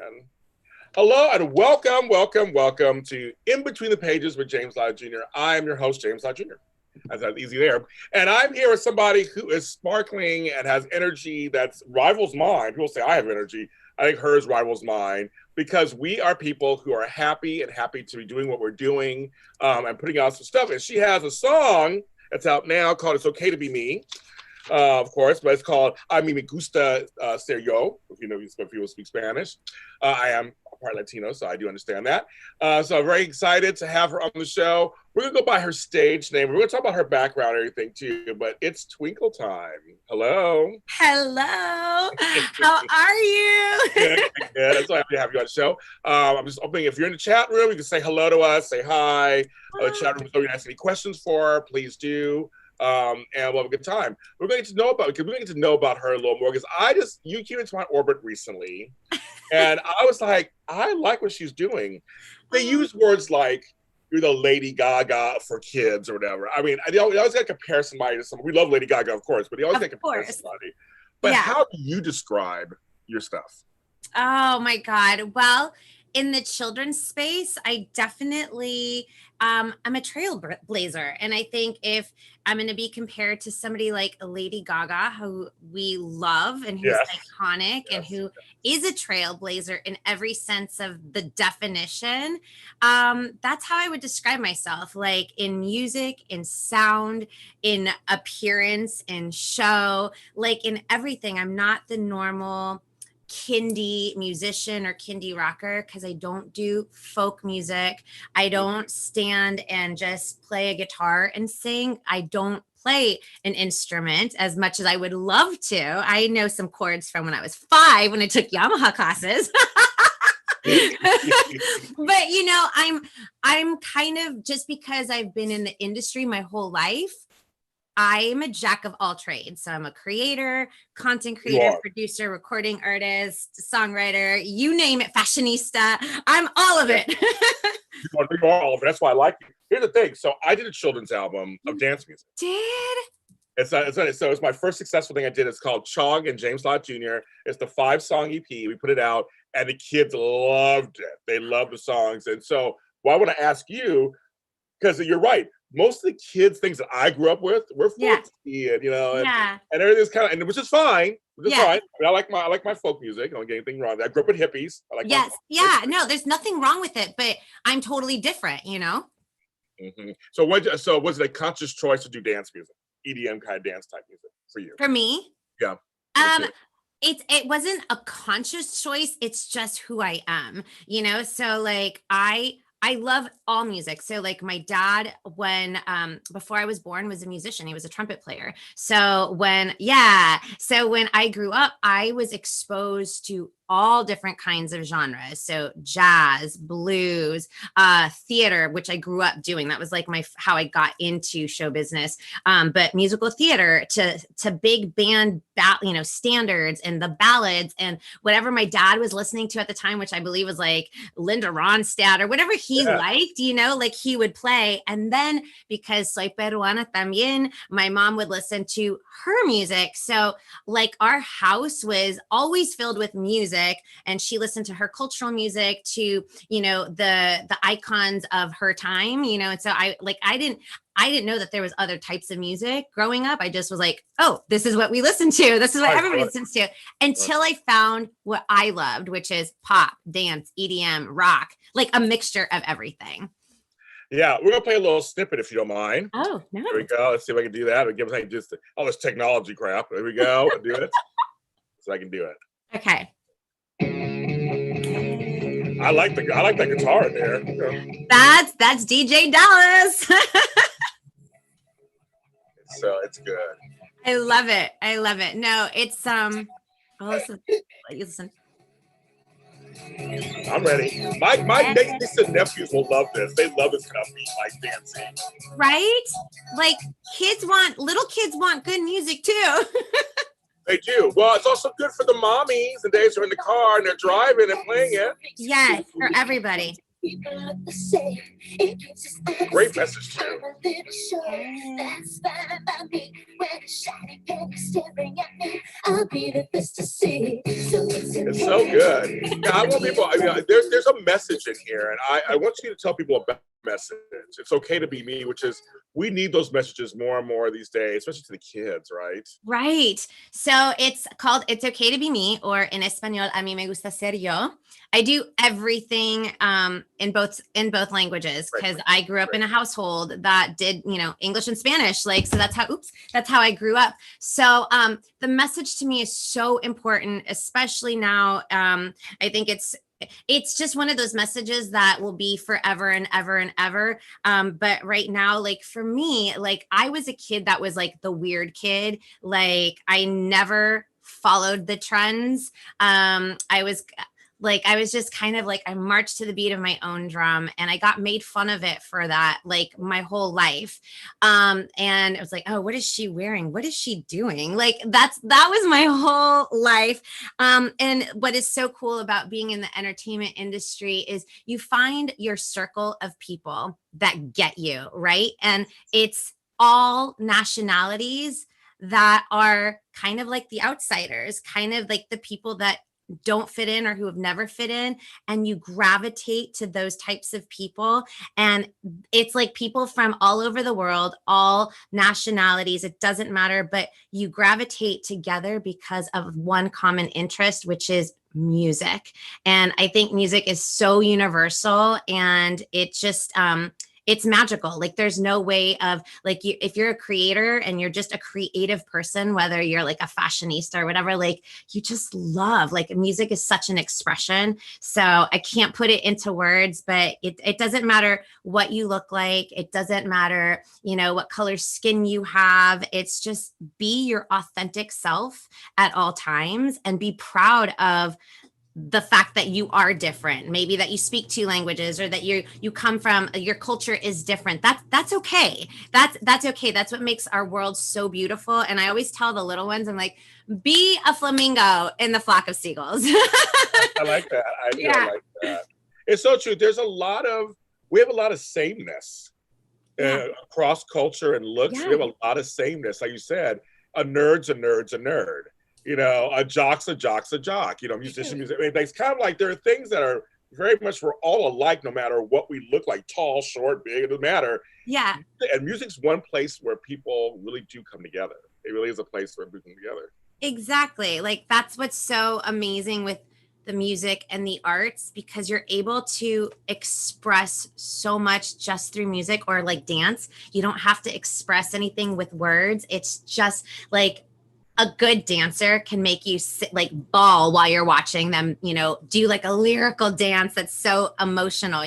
man. Hello and welcome to In Between the Pages with James Lott Jr. I am your host, James Lott Jr. That's easy there. And I'm here with somebody who is sparkling and has energy that rivals mine. People say I have energy. I think hers rivals mine because we are people who are happy to be doing what we're doing and putting out some stuff. And she has a song that's out now called It's Okay to Be Me. Of course, but it's called A mí me gusta ser yo, if people speak Spanish. I am part Latino, so I do understand that. So I'm very excited to have her on the show. We're going to go by her stage name. We're going to talk about her background and everything too, but it's Twinkle Time. Hello. Hello. How are you? Good. That's why I'm happy to have you on the show. I'm just opening, if you're in the chat room, you can say hello to us, say hi. The chat room, if you ask any questions for her, please do. And we'll have a good time. We're going to get to know about her a little more because you came into my orbit recently, and I was like, I like what she's doing. They use words like you're the Lady Gaga for kids or whatever. I mean, they always got to compare somebody to someone. We love Lady Gaga, of course, but they always got to compare somebody. But how do you describe your stuff? Oh my God. Well, in the children's space, I definitely, I'm a trailblazer. And I think if I'm going to be compared to somebody like Lady Gaga, who we love and who's iconic and who is a trailblazer in every sense of the definition, that's how I would describe myself, like in music, in sound, in appearance, in show, like in everything. I'm not the normal kindy musician or kindy rocker because I don't do folk music. I don't stand and just play a guitar and sing. I don't play an instrument as much as I would love to. I know some chords from when I was 5 when I took Yamaha classes. But I'm kind of, just because I've been in the industry my whole life, I'm a jack of all trades. So I'm a creator, content creator, producer, recording artist, songwriter, you name it, fashionista. I'm all of it. You are all of it. That's why I like you. Here's the thing. So I did a children's album of dance music. It's my first successful thing I did. It's called Chog and James Lott Jr. It's the 5-song EP. We put it out and the kids loved it. They loved the songs. And so why would I ask you? Because you're right. Most of the kids' things that I grew up with were folksy, and and everything's kind of, and which is fine. Fine. I mean, I like my folk music. I don't get anything wrong. I grew up with hippies. I like no, there's nothing wrong with it, but I'm totally different, Mm-hmm. So was it a conscious choice to do dance music, EDM kind of dance type music for you? For me, yeah. It wasn't a conscious choice. It's just who I am, So like I love all music. So like my dad, when before I was born, was a musician. He was a trumpet player. So when I grew up, I was exposed to all different kinds of genres. So jazz, blues, theater, which I grew up doing. That was like how I got into show business. But musical theater to big band, standards and the ballads and whatever my dad was listening to at the time, which I believe was like Linda Ronstadt or whatever he liked, like he would play. And then because soy peruana también, my mom would listen to her music. So like our house was always filled with music, and she listened to her cultural music to, the icons of her time, and so I didn't know that there was other types of music growing up. I just was like, oh, this is what we listen to. This is what everybody listens to, until I found what I loved, which is pop, dance, EDM, rock, like a mixture of everything. Yeah, we're gonna play a little snippet if you don't mind. Oh, no. Here we go. Let's see if I can do that. It'll give us just all this technology crap. There we go. I'll do it. So I can do it. Okay. I like that guitar in there. That's DJ Dallas. So it's good. I love it. No, it's listen. I'm ready. My nieces and nephews will love this. They love this kind of beat, like dancing. Right? Like little kids want good music too. They do. Well, it's also good for the mommies. The days are in the car and they're driving and playing it. Yes, for everybody. Great message too. It's so good. Yeah, I want people. I mean, there's a message in here, and I want you to tell people about the message. It's okay to be me, which is we need those messages more and more these days, especially to the kids, right? Right. So it's called It's Okay to Be Me, or in Espanol, A mí me gusta ser yo. I do everything in both languages because I grew up in a household that did, English and Spanish. Like, so that's how I grew up. So the message to me is so important, especially now. I think it's just one of those messages that will be forever and ever and ever. But right now, like for me, like I was a kid that was like the weird kid. Like I never followed the trends. I was just kind of like, I marched to the beat of my own drum, and I got made fun of it for that, like my whole life. And it was like, oh, what is she wearing? What is she doing? Like that was my whole life. And what is so cool about being in the entertainment industry is you find your circle of people that get you, right? And it's all nationalities that are kind of like the outsiders, kind of like the people that don't fit in or who have never fit in, and you gravitate to those types of people. And it's like people from all over the world, all nationalities, it doesn't matter, but you gravitate together because of one common interest, which is music. And I think music is so universal, and it just it's magical. Like there's no way of like if you're a creator and you're just a creative person, whether you're like a fashionista or whatever, like you just love, like music is such an expression. So I can't put it into words, but it doesn't matter what you look like. It doesn't matter, what color skin you have. It's just be your authentic self at all times and be proud of the fact that you are different, maybe that you speak two languages, or that you come from, your culture is different. That's okay. That's okay. That's what makes our world so beautiful. And I always tell the little ones, I'm like, be a flamingo in the flock of seagulls. I like that. I like that. It's so true. We have a lot of sameness across culture and looks. We have a lot of sameness. Like you said, a nerd's a nerd. A jock's a jock, musician, music. I mean, it's kind of like there are things that are very much, we're all alike no matter what we look like, tall, short, big, it doesn't matter. Yeah. And music's one place where people really do come together. It really is a place where people come together. Exactly. Like that's what's so amazing with the music and the arts, because you're able to express so much just through music or like dance. You don't have to express anything with words. It's just like a good dancer can make you sit, like bawl while you're watching them, do like a lyrical dance that's so emotional,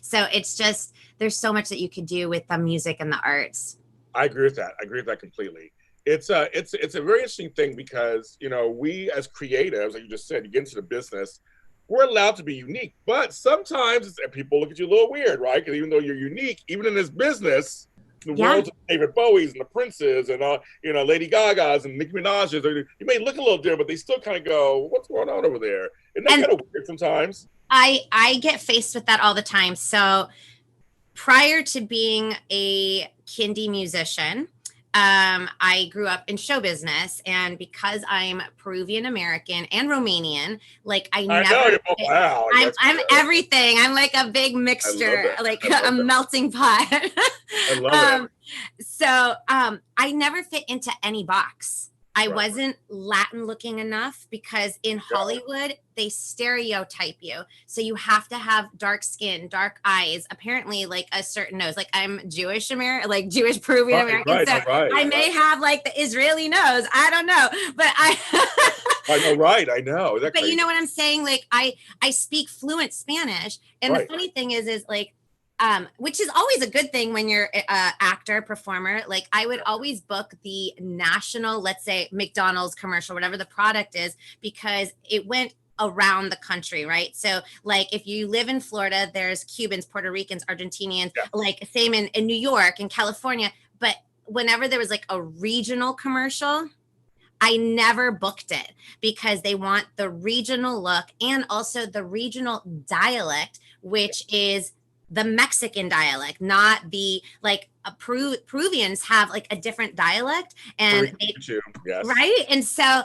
So it's just, there's so much that you could do with the music and the arts. I agree with that completely. It's a very interesting thing because, we as creatives, like you just said, you get into the business, we're allowed to be unique, but sometimes people look at you a little weird, right? Because even though you're unique, even in this business, the world's of David Bowie's and the Princes and Lady Gaga's and Nicki Minaj's, you may look a little different, but they still kind of go, what's going on over there? Isn't that kind of weird sometimes? I get faced with that all the time. So prior to being a kindy musician, I grew up in show business, and because I'm Peruvian American and Romanian, like I'm everything. I'm like a big mixture, like a melting pot. I love it. So I never fit into any box. I wasn't Latin looking enough because in Hollywood, they stereotype you. So you have to have dark skin, dark eyes, apparently like a certain nose. Like I'm Jewish American, like Jewish Peruvian American. So I may have like the Israeli nose. I don't know, but I know, right? I know. But you know what I'm saying? Like I speak fluent Spanish. And the funny thing is like, which is always a good thing when you're an actor, performer. Like I would always book the national, let's say McDonald's commercial, whatever the product is, because it went around the country, right? So like if you live in Florida, there's Cubans, Puerto Ricans, Argentinians, like same in New York and California. But whenever there was like a regional commercial, I never booked it because they want the regional look and also the regional dialect, which is the Mexican dialect, not the like Peruvians have like a different dialect, and yes. Right. And so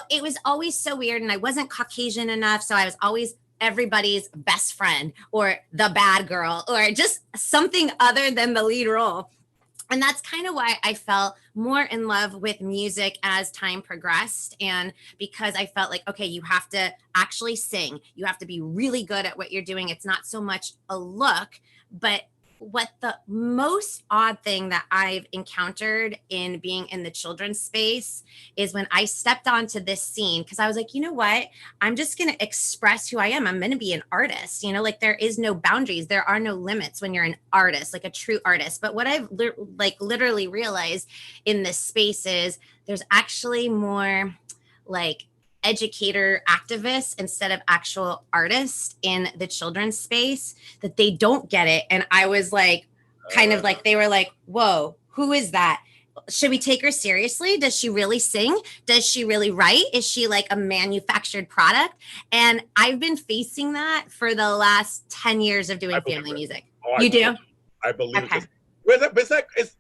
it was always so weird, and I wasn't Caucasian enough, so I was always everybody's best friend or the bad girl or just something other than the lead role. And that's kind of why I fell more in love with music as time progressed. And because I felt like, okay, you have to actually sing, you have to be really good at what you're doing. It's not so much a look, but what the most odd thing that I've encountered in being in the children's space is when I stepped onto this scene, because I was like, you know what? I'm just going to express who I am. I'm going to be an artist, you know, like there is no boundaries. There are no limits when you're an artist, like a true artist. But what I've literally realized in this space is there's actually more like educator activists instead of actual artists in the children's space, that they don't get it. And I was like, kind of like, they were like, whoa, who is that? Should we take her seriously? Does she really sing? Does she really write? Is she like a manufactured product? And I've been facing that for the last 10 years of doing family music. You do? I believe okay. It's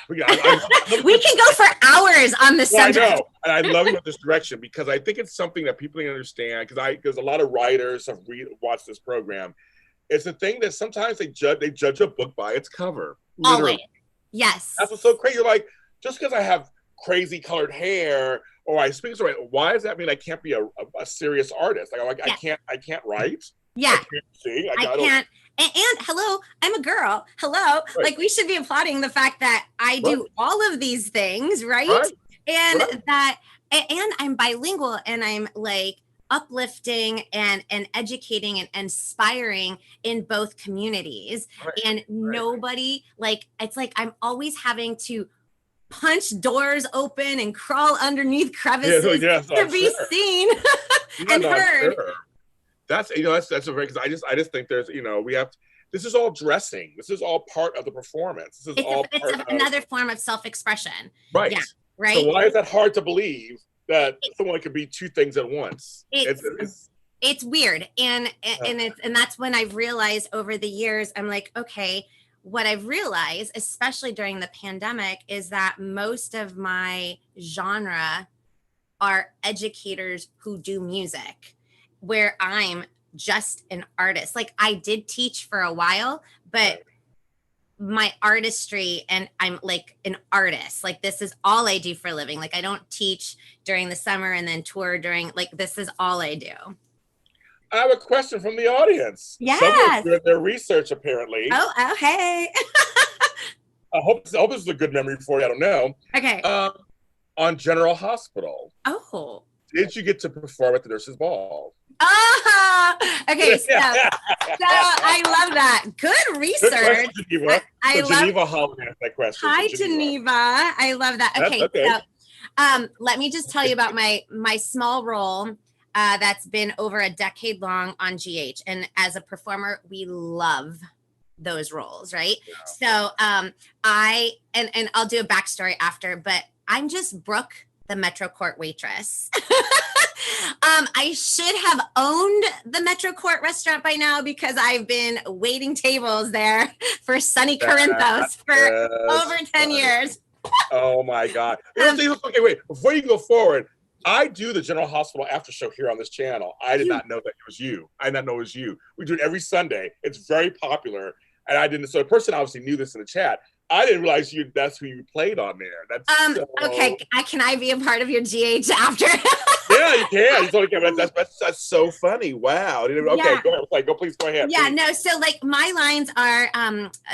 we can go for hours on this subject. I know, and I love you with this direction because I think it's something that people need to understand. Because a lot of writers have watched this program. It's a thing that sometimes they judge a book by its cover. Literally. Always. Yes. That's what's so crazy. You're like, just because I have crazy colored hair or I speak so right, why does that mean I can't be a serious artist? Like yeah. I can't write. Yeah. I can't sing. I can't. And hello, I'm a girl. Hello. Right. Like we should be applauding the fact that I do all of these things, right? And and I'm bilingual, and I'm like uplifting and educating and inspiring in both communities. And nobody, like, it's like I'm always having to punch doors open and crawl underneath crevices to be seen and heard. Sure. That's that's a very, because I just think there's we have this is all dressing. This is all part of the performance. This is another form of self-expression. Right. Yeah. Right. So why is that hard to believe that someone could be two things at once? It's weird, and that's when I've realized over the years. I'm like, okay, what I've realized, especially during the pandemic, is that most of my genre are educators who do music, where I'm just an artist. Like I did teach for a while, but my artistry, and I'm like an artist. Like this is all I do for a living. Like I don't teach during the summer and then tour during, like this is all I do. I have a question from the audience. Yes. Someone did their research apparently. Oh, hey. I hope this is a good memory for you. I don't know. Okay. On General Hospital. Oh. Did you get to perform at the Nurses Ball? Okay, so I love that. Good research. Good question, I love Geneva Holland asked that question. Hi, Geneva. I love that. Okay, so let me just tell you about my small role that's been over a decade long on GH. And as a performer, we love those roles, right? Yeah. So I'll do a backstory after, but I'm just Brooke, the Metro Court waitress. I should have owned the Metro Court restaurant by now because I've been waiting tables there for Sunny Corinthos for over 10 years. Oh my God. Okay, wait, before you go forward, I do the General Hospital after show here on this channel. I did not know that it was you. I did not know it was you. We do it every Sunday. It's very popular. And I didn't, so the person obviously knew this in the chat. I didn't realize that's who you played on there. That's okay. Can I be a part of your GH after? Yeah, you can. You totally can. That's so funny. Wow. Okay, yeah. Go ahead. Please go ahead. Yeah, please. No. So like my lines are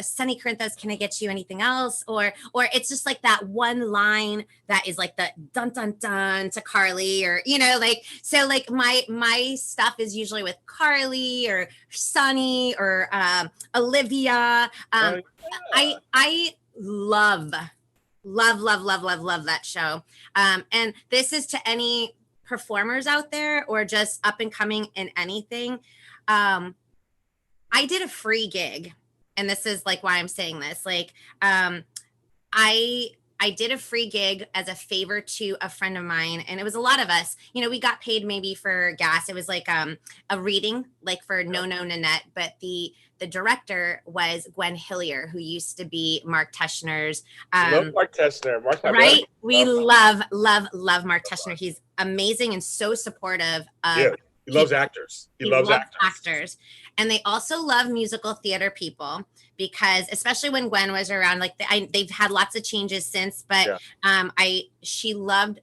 Sunny Corinthos, can I get you anything else? Or it's just like that one line that is like the dun dun dun to Carly, or like, so like my stuff is usually with Carly or Sunny or Olivia. I love that show. And this is to any performers out there or just up and coming in anything. I did a free gig, and this is like why I'm saying this. Like, I I did a free gig as a favor to a friend of mine, and it was a lot of us. You know, we got paid maybe for gas. It was like a reading, like for No No Nanette, but the director was Gwen Hillier, who used to be Mark Teschner's. Love Mark Teschner. Right? We love Mark Teschner. He's amazing and so supportive of he loves actors. He loves actors. And they also love musical theater people, because especially when Gwen was around, like they've had lots of changes since, but she loved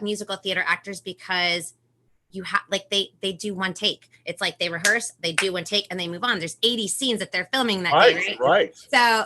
musical theater actors because you have like they do one take. It's like they rehearse, they do one take, and they move on. There's 80 scenes that they're filming that day, right? So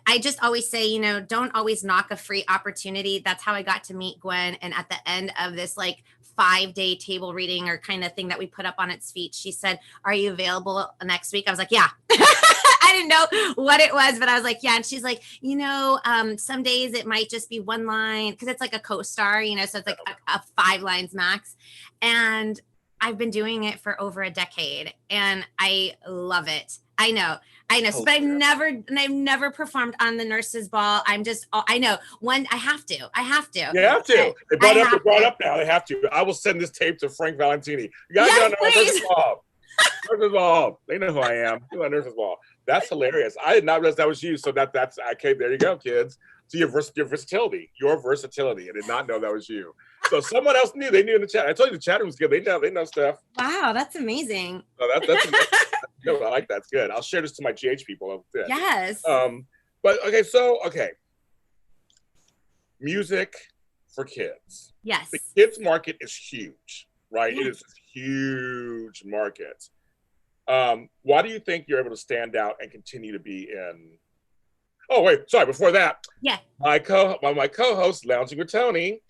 I just always say, you know, don't always knock a free opportunity. That's how I got to meet Gwen. And at the end of this like 5-day table reading or kind of thing that we put up on its feet, she said, "Are you available next week?" I was like, "Yeah." I didn't know what it was, but I was like, "Yeah." And she's like, "You know, some days it might just be one line, because it's like a co-star, you know, so it's like a 5 lines max." And I've been doing it for over a decade, and I love it. I know. But I've never performed on the Nurses Ball. I know I have to. You have to. They brought up now. They have to. I will send this tape to Frank Valentini. You gotta get on the Nurses Ball. Nurses Ball. They know who I am. Do on Nurses Ball. That's hilarious. I did not realize that was you. So that's okay. There you go, kids. So your versatility. I did not know that was you. So someone else knew. They knew in the chat. I told you the chat room was good. They know stuff. Wow, that's amazing. So that's good. I like that. It's good. I'll share this to my GH people. Yes. But okay. Music for kids. Yes. The kids market is huge, right? Yes. It is a huge market. Why do you think you're able to stand out and continue to be in? Oh wait, sorry. Before that, my co-host, Lounging with Tony,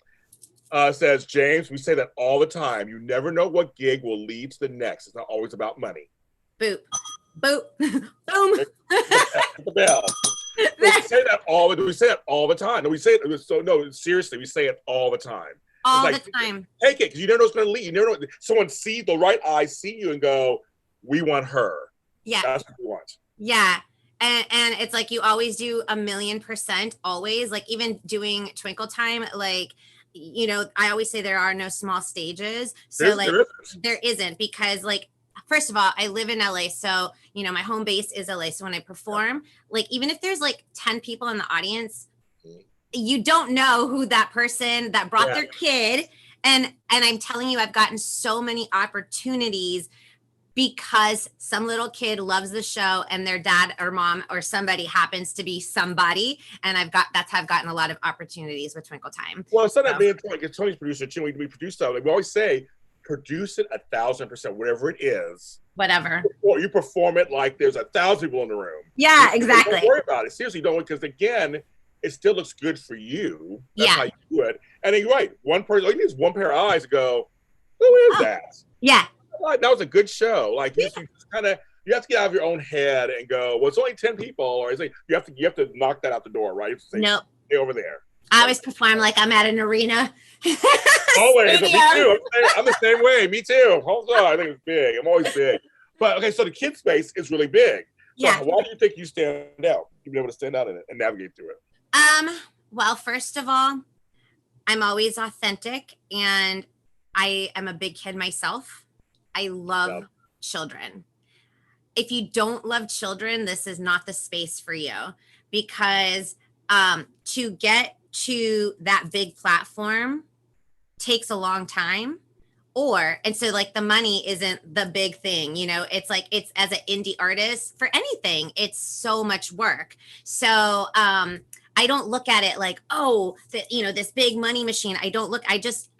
says, "James, we say that all the time. You never know what gig will lead to the next. It's not always about money." Boop, boop, boom. The bell. We say that all the time. No, we say it. So no, seriously, we say it all the time. All the time. Take it, because you never know what's going to lead. You never know. Someone sees the right eyes, see you, and go, "We want her." Yeah, that's what we want. Yeah. And it's like you always do 1,000,000%, always. Like even doing Twinkle Time, like, you know, I always say there are no small stages. So there isn't, because like, first of all, I live in LA. So, you know, my home base is LA. So when I perform, like, even if there's like 10 people in the audience, you don't know who that person that brought their kid. And I'm telling you, I've gotten so many opportunities because some little kid loves the show and their dad or mom or somebody happens to be somebody. And that's how I've gotten a lot of opportunities with Twinkle Time. Well, it's not that being Tony's producer, too. We produce stuff. Like we always say, produce it 1,000%, whatever it is. Whatever. Or you perform it like there's 1,000 people in the room. Yeah, exactly. Don't worry about it. Seriously, don't, because again, it still looks good for you. That's how you do it. And then you're right. One person, all you need is one pair of eyes to go, who is that? Yeah. That was a good show. Like you have to get out of your own head and go, well, it's only 10 people, or it's like you have to knock that out the door, right? Nope. Stay over there. I always perform like I'm at an arena. Always. Me too. I'm the same way. Me too. Hold on. I think it's big. I'm always big. But okay, so the kid space is really big. So why do you think you stand out? You've been able to stand out in it and navigate through it. Well, first of all, I'm always authentic, and I am a big kid myself. I love children. If you don't love children, this is not the space for you, because to get to that big platform takes a long time. And so like the money isn't the big thing, you know, it's like, it's as an indie artist for anything, it's so much work. So I don't look at it like, this big money machine. I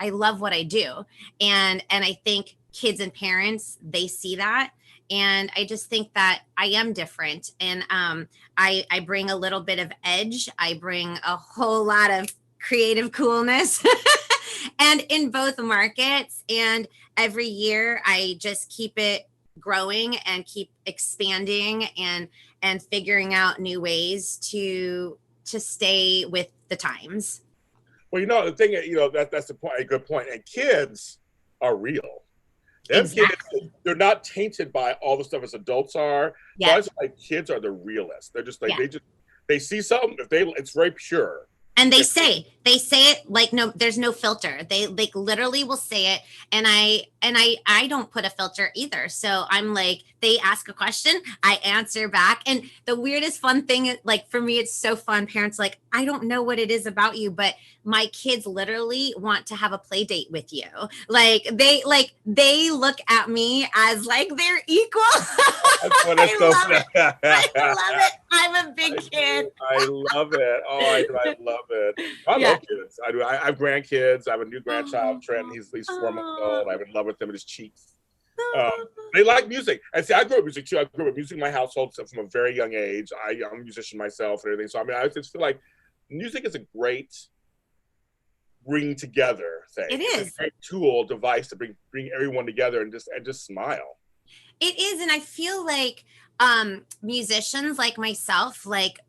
love what I do. And I think kids and parents, they see that. And I just think that I am different. And I bring a little bit of edge. I bring a whole lot of creative coolness and in both markets. And every year I just keep it growing and keep expanding and figuring out new ways to stay with the times. Well, the thing, that's the point, a good point. And kids are real. Kids, they're not tainted by all the stuff as adults are. Yeah. So I just like kids are the realest. They're just like, they see something, it's very pure. And they say it like, no, there's no filter. They like literally will say it. And I don't put a filter either. So I'm like, they ask a question, I answer back. And the weirdest fun thing, like for me, it's so fun. Parents like, I don't know what it is about you, but my kids literally want to have a play date with you. Like they look at me as like they're equal. I love it. I'm a big kid. I love it. Oh, I love it. I love kids. I do. I have grandkids. I have a new grandchild, Trent. He's 4 months old. I'm in love with him and his cheeks. They like music. And see, I grew up with music too. I grew up with music in my household from a very young age. I'm a musician myself and everything. So I mean, I just feel like music is a great bring together thing. It is a great tool, device to bring everyone together and just smile. It is, and I feel like musicians like myself, like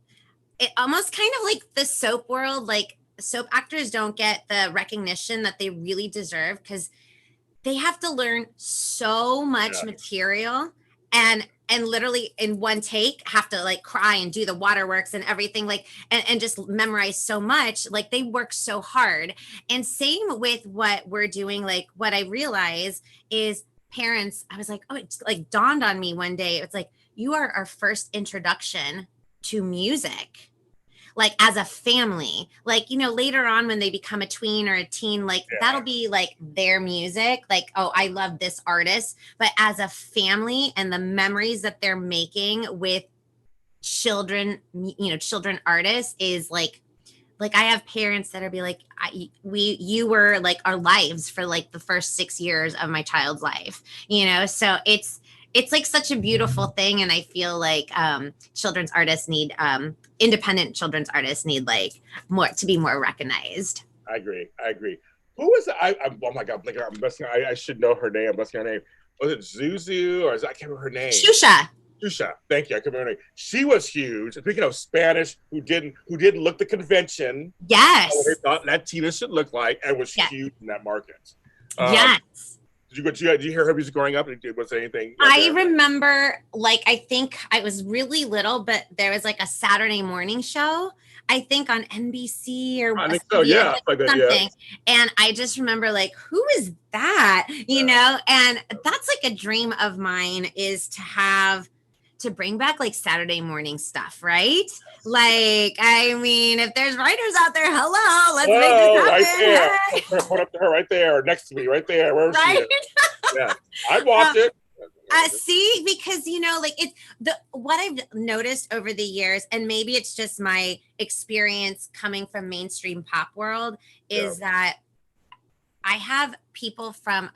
it almost kind of like the soap world, like soap actors don't get the recognition that they really deserve because they have to learn so much material and literally in one take have to like cry and do the waterworks and everything, like and just memorize so much. Like they work so hard. And same with what we're doing. Like what I realize is parents, I was like, oh, it like dawned on me one day. It's like, you are our first introduction to music, like as a family. Like, you know, later on when they become a tween or a teen, like that'll be like their music. Like, oh, I love this artist. But as a family and the memories that they're making with children, you know, children artists is like I have parents that are be like, you were like our lives for like the first 6 years of my child's life, you know? So it's like such a beautiful thing. And I feel like children's artists need, independent children's artists need like more to be more recognized. I agree. Who was oh my God, I'm messing, I should know her name. I'm messing her name. Was it Zuzu or I can't remember her name. Shusha, thank you. I couldn't remember her name. She was huge. Speaking of Spanish, who didn't look the convention. Yes. They thought Latina should look like, and was huge in that market. Yes. Did you hear her music growing up? Was there anything? I remember, like, I think I was really little, but there was like a Saturday morning show, I think on NBC or I think so, yeah, something. And I just remember like, who is that? You know, and that's like a dream of mine is to bring back like Saturday morning stuff, right? Like, I mean, if there's writers out there, hello, let's make this happen. Right there. Put up to her right there, next to me, right there. Wherever she is. Yeah, I'd watch it. See, because you know, like it's what I've noticed over the years, and maybe it's just my experience coming from mainstream pop world, is that I have people from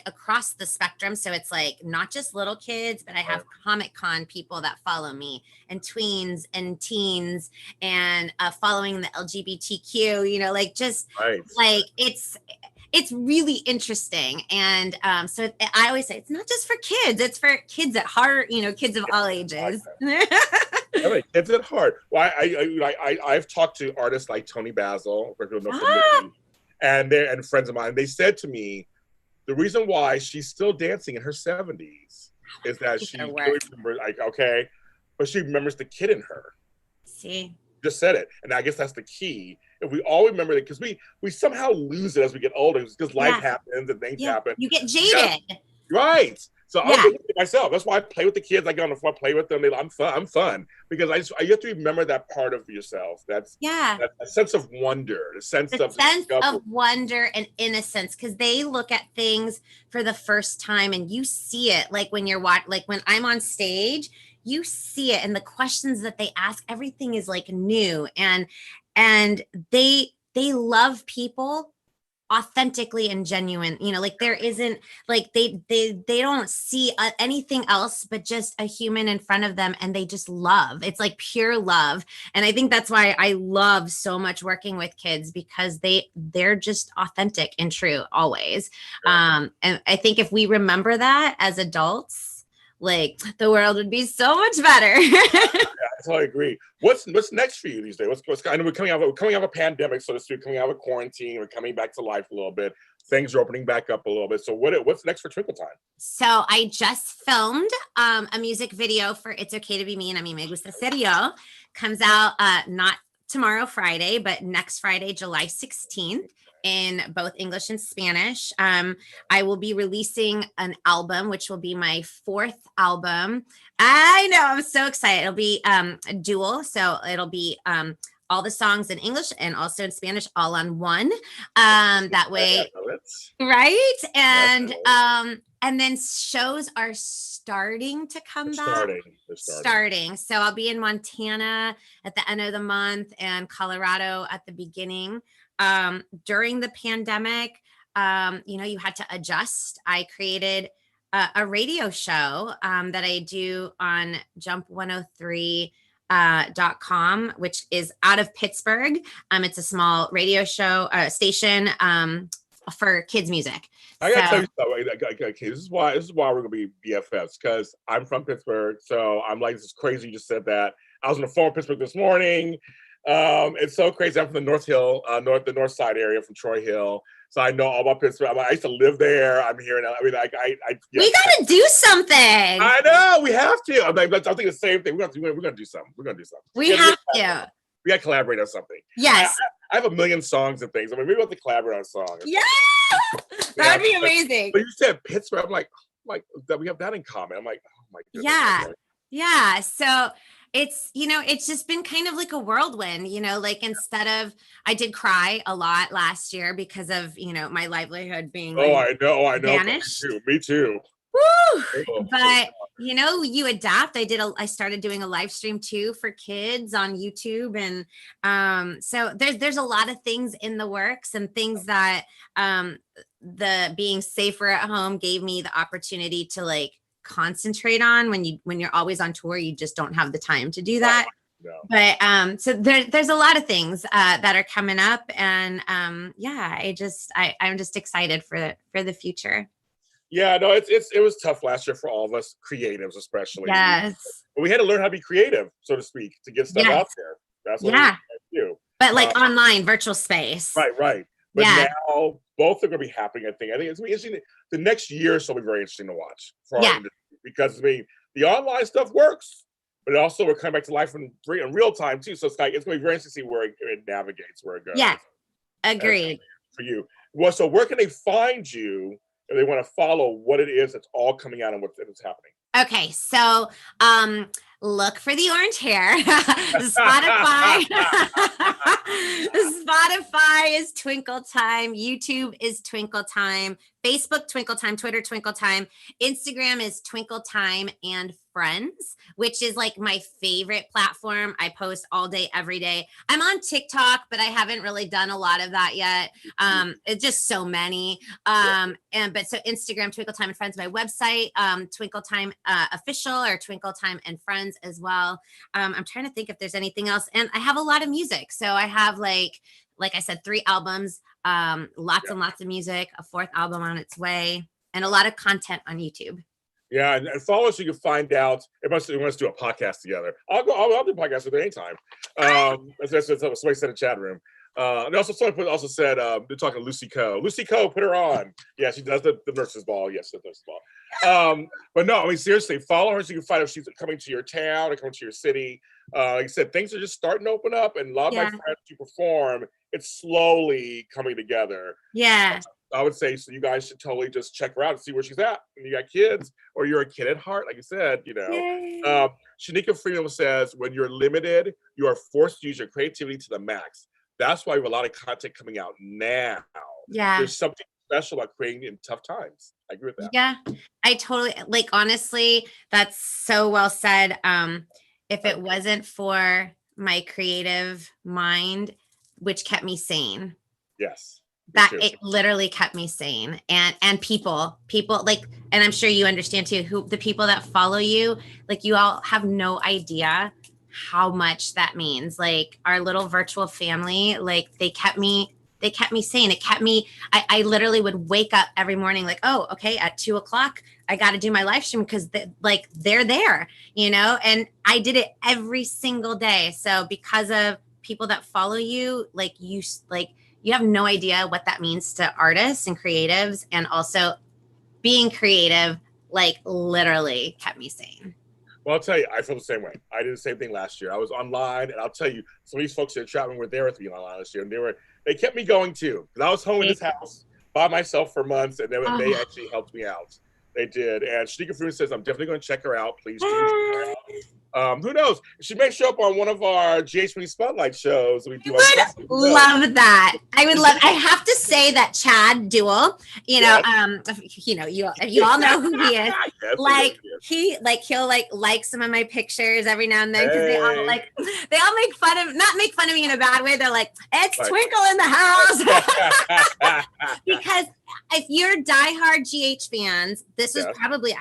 across the spectrum. So it's like not just little kids, but I have Comic Con people that follow me, and tweens and teens, and following the LGBTQ, you know, like just like it's really interesting. And so I always say it's not just for kids, it's for kids at heart, you know, kids of all ages. Kids at heart. Well, I've talked to artists like Tony Basil, and friends of mine. They said to me, the reason why she's still dancing in her 70s is that she really remembers, but she remembers the kid in her. See, just said it, and I guess that's the key. If we all remember that, because we somehow lose it as we get older, because life happens and things happen. You get jaded, right? So I'm thinking to myself. That's why I play with the kids. I go on the floor, play with them. I'm fun because I have to remember that part of yourself. That's that sense of wonder, the sense of wonder and innocence, because they look at things for the first time, and you see it. Like when you're like when I'm on stage, you see it, and the questions that they ask, everything is like new, and they love people authentically and genuine, you know, like there isn't like they don't see anything else but just a human in front of them, and they just love. It's like pure love. And I think that's why I love so much working with kids, because they're just authentic and true always. And I think if we remember that as adults, like the world would be so much better. I totally agree. What's next for you these days? I know we're coming out of a pandemic, so to speak, coming out of a quarantine. We're coming back to life a little bit. things are opening back up a little bit. So what's next for Twinkle Time? So I just filmed a music video for It's Okay to Be Me and a mí me gusta serio. Comes out not tomorrow, Friday, but next Friday, July 16th. In both English and Spanish. I will be releasing an album, which will be my 4th album. I know, I'm so excited. It'll be a dual. So it'll be all the songs in English and also in Spanish all on one. That way, right? And then shows are starting to come back. They're starting. So I'll be in Montana at the end of the month and Colorado at the beginning. During the pandemic, you had to adjust. I created a radio show that I do on jump103.com, which is out of Pittsburgh. It's a small radio show station for kids music. I gotta tell you something. Okay, this is why we're gonna be BFFs, because I'm from Pittsburgh. So I'm like, this is crazy you just said that. I was on the phone in Pittsburgh this morning. It's so crazy. I'm from the the North Side area, from Troy Hill. So I know all about Pittsburgh. I used to live there. I'm here now. I mean, we gotta do something. I know we have to. I'm thinking the same thing. We're gonna do something. We have to. We gotta collaborate on something. Yes. I have a million songs and things. I mean, maybe we'll have to collaborate on songs. Yeah, that'd be amazing. But you said Pittsburgh. I'm like that we have that in common. I'm like, oh my goodness. Yeah. So it's just been kind of like a whirlwind, like instead of, I did cry a lot last year because of, my livelihood being I know. vanished. Me too. Woo! But you adapt. I started doing a live stream too for kids on YouTube. And so there's a lot of things in the works and things that the being safer at home gave me the opportunity to concentrate on. When you're always on tour, you just don't have the time to do that. No. But so there's a lot of things that are coming up, and I'm just excited for the future. Yeah, no, it was tough last year for all of us creatives, especially. Yes, we had to learn how to be creative, so to speak, to get stuff out there. That's what we had to do. But online, virtual space. Right. But now both are going to be happening. I think it's going to be interesting. The next year or so will be very interesting to watch for our industry, because the online stuff works, but also we're coming back to life in real time too. So it's going to be very interesting to see where it navigates, where it goes. Yeah, agreed. For you. Well, so where can they find you if they want to follow what it is that's all coming out and what's happening? Okay, so look for the orange hair. Spotify is Twinkle Time. YouTube is Twinkle Time. Facebook, Twinkle Time. Twitter, Twinkle Time. Instagram is Twinkle Time and Friends, which is my favorite platform. I post all day, every day. I'm on TikTok, but I haven't really done a lot of that yet. It's just so many. But so Instagram, Twinkle Time and Friends. My website, Twinkle Time Official, or Twinkle Time and Friends as well. I'm trying to think if there's anything else. And I have a lot of music. So I have like I said, 3 albums, lots and lots of music, a 4th album on its way, and a lot of content on YouTube. Yeah, and follow us so you can find out. Everybody wants to do a podcast together. I'll do a podcast with you anytime. That's what somebody said in the chat room. And also someone said they're talking to Lucy Coe. Lucy Coe, put her on. Yeah, she does the nurse's ball. Yes, the nurse's ball. But no, I mean, seriously, follow her so you can find out if she's coming to your town or coming to your city. Like I said, things are just starting to open up, and a lot of my friends who perform, it's slowly coming together. Yeah. I would say, so you guys should totally just check her out and see where she's at. And you got kids, or you're a kid at heart, like you said, Shanika Freeman says, when you're limited, you are forced to use your creativity to the max. That's why we have a lot of content coming out now. Yeah. There's something special about creating in tough times. I agree with that. Yeah. I totally, honestly, that's so well said. If it wasn't for my creative mind, which kept me sane. Yes. It literally kept me sane, and people and I'm sure you understand too, who the people that follow you, you all have no idea how much that means. Our little virtual family, they kept me sane. It kept me, I literally would wake up every morning oh, okay, at 2:00, I got to do my live stream because they're there, and I did it every single day. So because of people that follow you, you have no idea what that means to artists and creatives. And also being creative, like literally kept me sane. Well, I'll tell you, I feel the same way. I did the same thing last year. I was online, and I'll tell you, some of these folks that chat were there with me online last year, and they kept me going too. Because I was home in this house by myself for months, and they actually helped me out. They did. And Shanika Fruin says, I'm definitely going to check her out. Please do check her out. Who knows? She may show up on one of our GH Spotlight shows. We do love that. I would love. I have to say that Chad Duell, you know, you all know who he is. He'll like some of my pictures every now and then because they all make fun of, not make fun of me in a bad way. They're like, it's Twinkle in the house. Because if you're diehard GH fans, this was probably,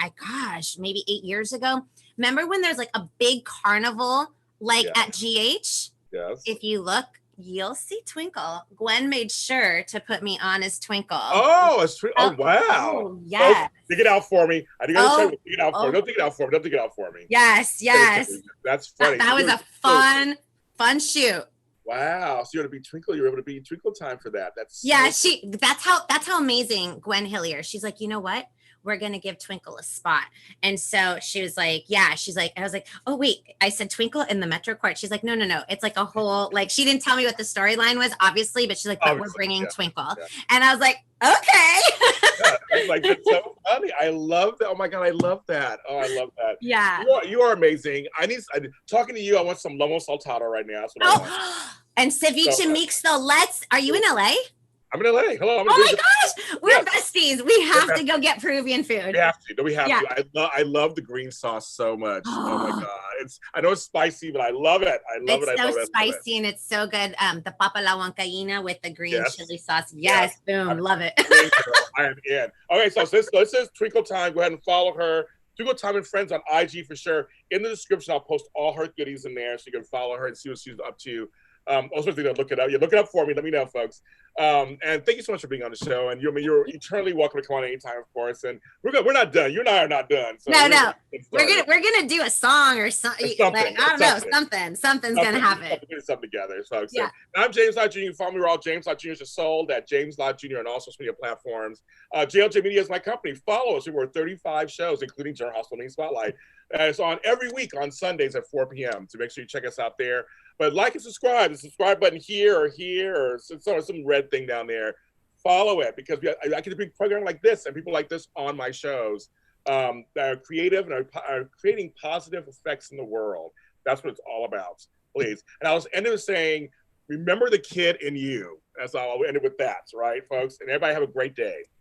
maybe 8 years ago. Remember when there's like a big carnival at GH? Yes. If you look, you'll see Twinkle. Gwen made sure to put me on as Twinkle. Oh, it's wow. Oh, yes. Dig it out for me. I think I'm going to dig it out for me. Don't dig it out for me. Don't dig it out for me. Yes. That's funny. That was a fun shoot. Wow. So you're able to be Twinkle. You're able to be Twinkle Time for that. That's that's how amazing Gwen Hillier. She's like, you know what? We're going to give Twinkle a spot. And so she was like, I was like, oh, wait, I said Twinkle in the Metro Court. She's like, no. It's like a whole, she didn't tell me what the storyline was, obviously, but she's like, but we're bringing Twinkle. Yeah. And I was like, okay. That's so funny. I love that. Oh my God, I love that. Oh, I love that. Yeah. You are amazing. Talking to you, I want some lomo saltado right now. That's what I want. And ceviche mixto. Are you in LA? I'm in LA. Hello. Oh my gosh, we're besties. We have to go get Peruvian food. We have to. We have to. I love the green sauce so much. Oh my God. I know it's spicy, but I love it. It's so spicy and it's so good. The papa la huancaína with the green chili sauce. Yes. Boom. Love it. I am in. Okay, so this is Twinkle Time. Go ahead and follow her. Twinkle Time and Friends on IG for sure. In the description, I'll post all her goodies in there so you can follow her and see what she's up to. Also, look it up. Yeah, look it up for me. Let me know, folks. And thank you so much for being on the show. And you're eternally welcome to come on anytime, of course. And we're not done. You and I are not done. So no. We're gonna do a song or something. Something's gonna happen. We're doing something together, folks. Yeah. I'm James Lott Jr. You can follow me. We're all James Lott Jr. is sold at James Lott Jr. on all social media platforms. JLJ Media is my company. Follow us. We were 35 shows, including General Hospital Spotlight. It's on every week on Sundays at 4 p.m. So make sure you check us out there. But like and subscribe. The subscribe button here or some red thing down there. Follow it because I get to bring programs like this and people like this on my shows that are creative and are creating positive effects in the world. That's what it's all about, please. And I was ending with saying, remember the kid in you. That's all. I'll end it with that, right, folks? And everybody have a great day.